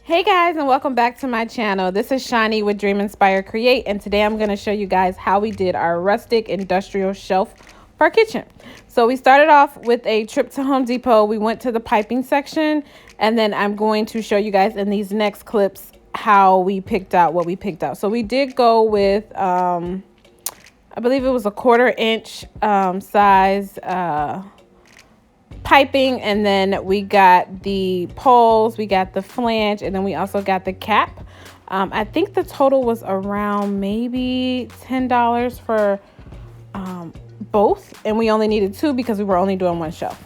Hey guys, and welcome back to my channel. This is Shani with Dream Inspire Create, and today I'm going to show you guys how we did our rustic industrial shelf for our kitchen. So we started off with a trip to Home Depot. We went to the piping section, and then I'm going to show you guys in these next clips how we picked out what we picked out. So we did go with I believe it was a 1/4 inch size piping, and then we got the poles, we got the flange, and then we also got the cap. I think the total was around maybe $10 for both, and we only needed 2 because we were only doing 1 shelf.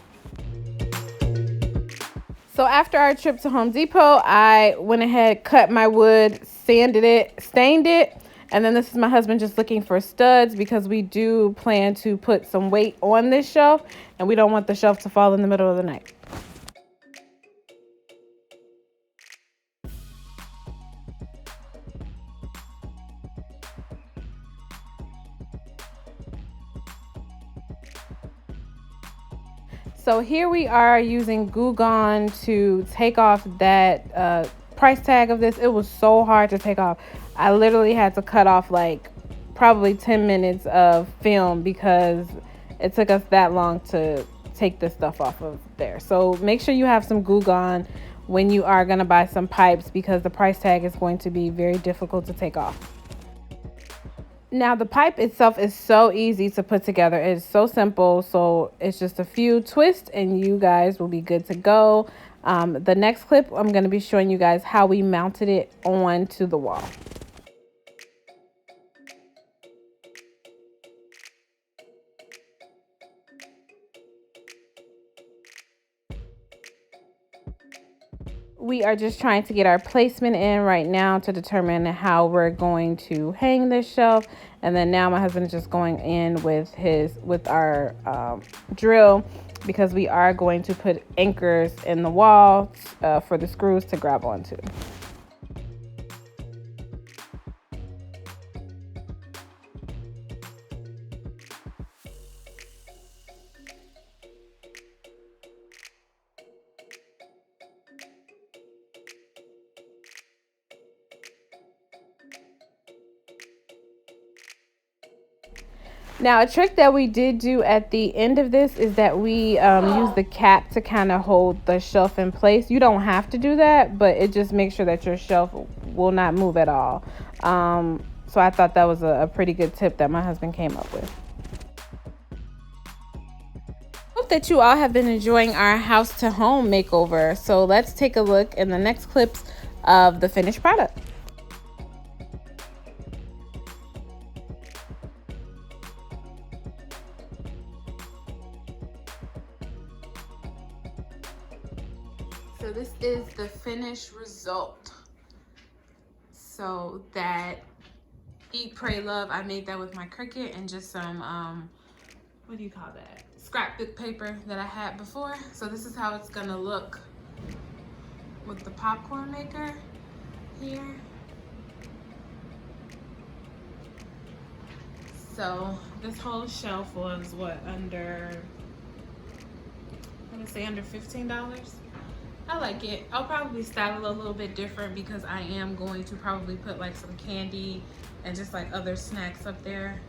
So after our trip to Home Depot, I went ahead, cut my wood, sanded it, stained it, and then this is my husband just looking for studs because we do plan to put some weight on this shelf and we don't want the shelf to fall in the middle of the night. So here we are using Goo Gone to take off that price tag of this. It was so hard to take off. I literally had to cut off like probably 10 minutes of film because it took us that long to take this stuff off of there. So make sure you have some Goo Gone when you are going to buy some pipes because the price tag is going to be very difficult to take off. Now the pipe itself is so easy to put together. It's so simple. So it's just a few twists and you guys will be good to go. The next clip, I'm going to be showing you guys how we mounted it onto the wall. We are just trying to get our placement in right now to determine how we're going to hang this shelf. And then now my husband is just going in with our drill because we are going to put anchors in the wall for the screws to grab onto. Now, a trick that we did do at the end of this is that we use the cap to kind of hold the shelf in place. You don't have to do that, but it just makes sure that your shelf will not move at all. So I thought that was a pretty good tip that my husband came up with. Hope that you all have been enjoying our house to home makeover. So let's take a look in the next clips of the finished product. So this is the finished result. So that Eat, Pray, Love, I made that with my Cricut and just some, what do you call that? Scrapbook paper that I had before. So this is how it's gonna look with the popcorn maker here. So this whole shelf was what, under, I'm gonna say under $15. I like it. I'll probably style it a little bit different because I am going to probably put like some candy and just like other snacks up there.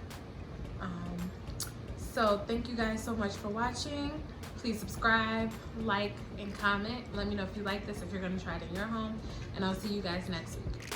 So thank you guys so much for watching. Please subscribe, like, and comment. Let me know if you like this, if you're gonna try it in your home, and I'll see you guys next week.